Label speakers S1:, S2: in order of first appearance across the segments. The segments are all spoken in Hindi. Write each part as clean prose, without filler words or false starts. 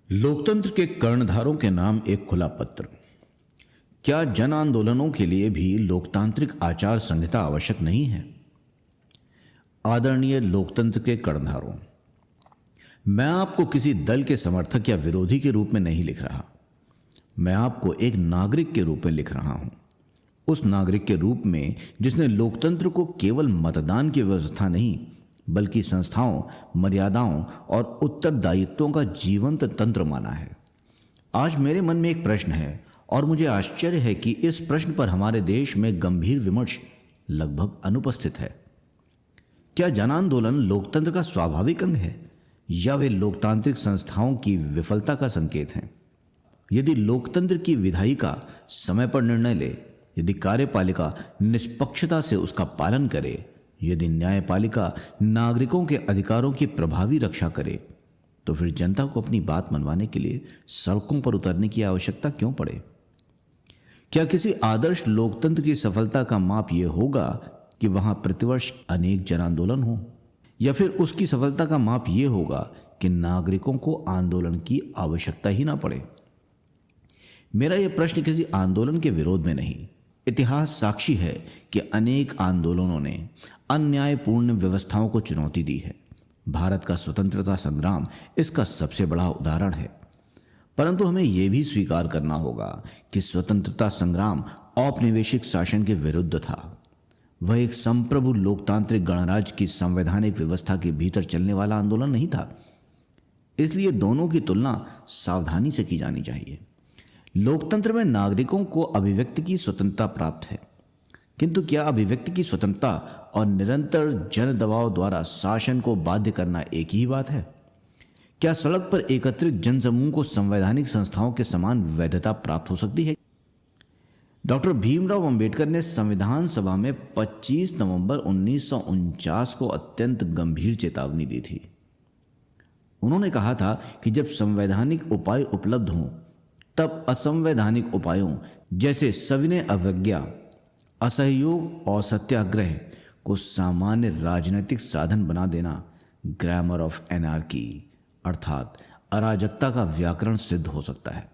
S1: लोकतंत्र के कर्णधारों के नाम एक खुला पत्र। क्या जन आंदोलनों के लिए भी लोकतांत्रिक आचार संहिता आवश्यक नहीं है? आदरणीय लोकतंत्र के कर्णधारों, मैं आपको किसी दल के समर्थक या विरोधी के रूप में नहीं लिख रहा। मैं आपको एक नागरिक के रूप में लिख रहा हूं, उस नागरिक के रूप में जिसने लोकतंत्र को केवल मतदान की व्यवस्था नहीं बल्कि संस्थाओं, मर्यादाओं और उत्तरदायित्वों का जीवंत तंत्र माना है। आज मेरे मन में एक प्रश्न है और मुझे आश्चर्य है कि इस प्रश्न पर हमारे देश में गंभीर विमर्श लगभग अनुपस्थित है। क्या जन आंदोलन लोकतंत्र का स्वाभाविक अंग है या वे लोकतांत्रिक संस्थाओं की विफलता का संकेत हैं? यदि लोकतंत्र की विधायिका समय पर निर्णय ले, यदि कार्यपालिका निष्पक्षता से उसका पालन करे, यदि न्यायपालिका नागरिकों के अधिकारों की प्रभावी रक्षा करे, तो फिर जनता को अपनी बात मनवाने के लिए सड़कों पर उतरने की आवश्यकता क्यों पड़े? क्या किसी आदर्श लोकतंत्र की सफलता का माप यह होगा कि वहां प्रतिवर्ष अनेक जन आंदोलन हो, या फिर उसकी सफलता का माप यह होगा कि नागरिकों को आंदोलन की आवश्यकता ही ना पड़े? मेरा यह प्रश्न किसी आंदोलन के विरोध में नहीं, इतिहास साक्षी है कि अनेक आंदोलनों ने अन्यायपूर्ण व्यवस्थाओं को चुनौती दी है। भारत का स्वतंत्रता संग्राम इसका सबसे बड़ा उदाहरण है। परंतु हमें यह भी स्वीकार करना होगा कि स्वतंत्रता संग्राम औपनिवेशिक शासन के विरुद्ध था। वह एक संप्रभु लोकतांत्रिक गणराज्य की संवैधानिक व्यवस्था के भीतर चलने वाला आंदोलन नहीं था। इसलिए दोनों की तुलना सावधानी से की जानी चाहिए। लोकतंत्र में नागरिकों को अभिव्यक्ति की स्वतंत्रता प्राप्त है, किंतु क्या अभिव्यक्ति की स्वतंत्रता और निरंतर जन दबाव द्वारा शासन को बाध्य करना एक ही बात है? क्या सड़क पर एकत्रित जनसमूह को संवैधानिक संस्थाओं के समान वैधता प्राप्त हो सकती है? डॉक्टर भीमराव अंबेडकर ने संविधान सभा में 25 नवंबर 1949 को अत्यंत गंभीर चेतावनी दी थी। उन्होंने कहा था कि जब संवैधानिक उपाय उपलब्ध हों तब असंवैधानिक उपायों जैसे सविनय अवज्ञा, असहयोग और सत्याग्रह को सामान्य राजनीतिक साधन बना देना ग्रामर ऑफ एनार्की अर्थात अराजकता का व्याकरण सिद्ध हो सकता है।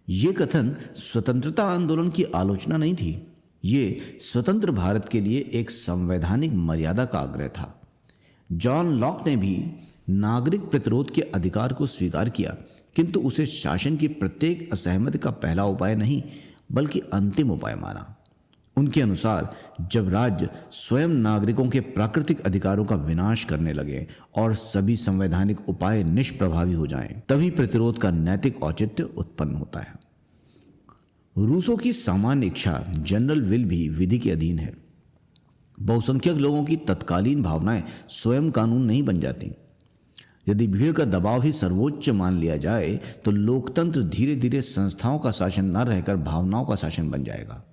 S1: ये कथन स्वतंत्रता आंदोलन की आलोचना नहीं थी, ये स्वतंत्र भारत के लिए एक संवैधानिक मर्यादा का आग्रह था। जॉन लॉक ने भी नागरिक प्रतिरोध के अधिकार को स्वीकार किया, किंतु उसे शासन की प्रत्येक असहमति का पहला उपाय नहीं बल्कि अंतिम उपाय माना। उनके अनुसार जब राज्य स्वयं नागरिकों के प्राकृतिक अधिकारों का विनाश करने लगे और सभी संवैधानिक उपाय निष्प्रभावी हो जाएं, तभी प्रतिरोध का नैतिक औचित्य उत्पन्न होता है। रूसों की सामान्य इच्छा जनरल विल भी विधि के अधीन है। बहुसंख्यक लोगों की तत्कालीन भावनाएं स्वयं कानून नहीं बन जाती। यदि भीड़ का दबाव ही सर्वोच्च मान लिया जाए तो लोकतंत्र धीरे धीरे संस्थाओं का शासन न रहकर भावनाओं का शासन बन जाएगा।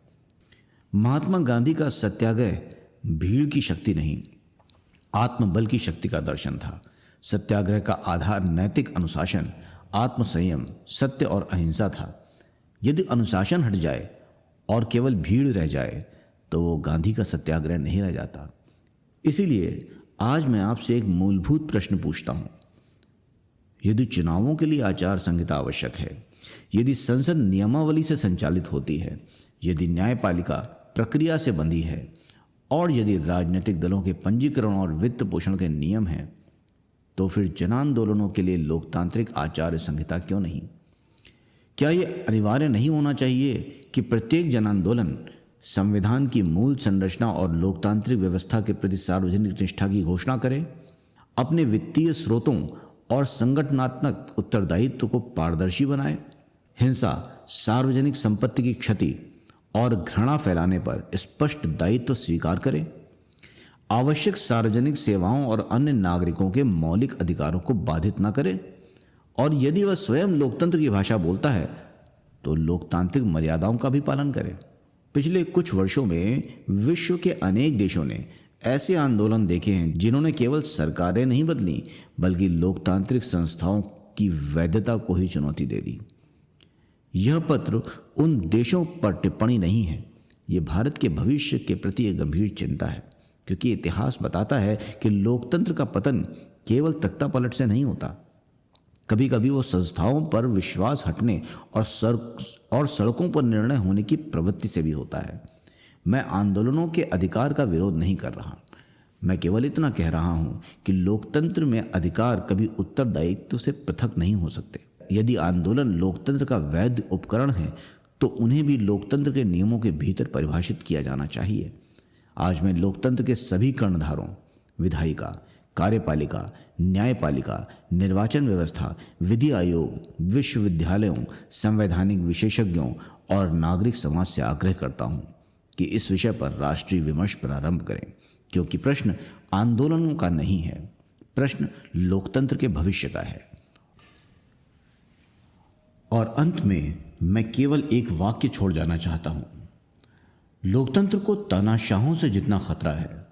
S1: महात्मा गांधी का सत्याग्रह भीड़ की शक्ति नहीं, आत्मबल की शक्ति का दर्शन था। सत्याग्रह का आधार नैतिक अनुशासन, आत्मसंयम, सत्य और अहिंसा था। यदि अनुशासन हट जाए और केवल भीड़ रह जाए तो वो गांधी का सत्याग्रह नहीं रह जाता। इसीलिए आज मैं आपसे एक मूलभूत प्रश्न पूछता हूं। यदि चुनावों के लिए आचार संहिता आवश्यक है, यदि संसद नियमावली से संचालित होती है, यदि न्यायपालिका प्रक्रिया से बंधी है और यदि राजनीतिक दलों के पंजीकरण और वित्त पोषण के नियम हैं, तो फिर जन आंदोलनों के लिए लोकतांत्रिक आचार संहिता क्यों नहीं? क्या यह अनिवार्य नहीं होना चाहिए कि प्रत्येक जन आंदोलन संविधान की मूल संरचना और लोकतांत्रिक व्यवस्था के प्रति सार्वजनिक निष्ठा की घोषणा करे, अपने वित्तीय स्रोतों और संगठनात्मक उत्तरदायित्व को पारदर्शी बनाए, हिंसा, सार्वजनिक संपत्ति की क्षति और घृणा फैलाने पर स्पष्ट दायित्व स्वीकार करे, आवश्यक सार्वजनिक सेवाओं और अन्य नागरिकों के मौलिक अधिकारों को बाधित न करे, और यदि वह स्वयं लोकतंत्र की भाषा बोलता है तो लोकतांत्रिक मर्यादाओं का भी पालन करे। पिछले कुछ वर्षों में विश्व के अनेक देशों ने ऐसे आंदोलन देखे हैं जिन्होंने केवल सरकारें नहीं बदली बल्कि लोकतांत्रिक संस्थाओं की वैधता को ही चुनौती दे दी। यह पत्र उन देशों पर टिप्पणी नहीं है, यह भारत के भविष्य के प्रति एक गंभीर चिंता है, क्योंकि इतिहास बताता है कि लोकतंत्र का पतन केवल तख्तापलट से नहीं होता। कभी कभी वो संस्थाओं पर विश्वास हटने और सड़कों पर निर्णय होने की प्रवृत्ति से भी होता है। मैं आंदोलनों के अधिकार का विरोध नहीं कर रहा। मैं केवल इतना कह रहा हूं कि लोकतंत्र में अधिकार कभी उत्तरदायित्व से पृथक नहीं हो सकते। यदि आंदोलन लोकतंत्र का वैध उपकरण है तो उन्हें भी लोकतंत्र के नियमों के भीतर परिभाषित किया जाना चाहिए। आज मैं लोकतंत्र के सभी कर्णधारों, विधायिका, कार्यपालिका, न्यायपालिका, निर्वाचन व्यवस्था, विधि आयोग, विश्वविद्यालयों, संवैधानिक विशेषज्ञों और नागरिक समाज से आग्रह करता हूं कि इस विषय पर राष्ट्रीय विमर्श प्रारंभ करें, क्योंकि प्रश्न आंदोलनों का नहीं है, प्रश्न लोकतंत्र के भविष्य का है। और अंत में मैं केवल एक वाक्य छोड़ जाना चाहता हूं। लोकतंत्र को तानाशाहों से जितना खतरा है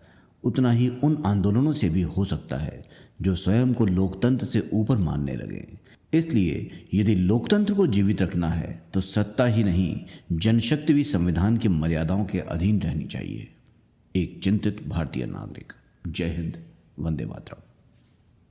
S1: उतना ही उन आंदोलनों से भी हो सकता है जो स्वयं को लोकतंत्र से ऊपर मानने लगे। इसलिए यदि लोकतंत्र को जीवित रखना है तो सत्ता ही नहीं, जनशक्ति भी संविधान की मर्यादाओं के अधीन रहनी चाहिए। एक चिंतित भारतीय नागरिक। जय हिंद, वंदे मातरम।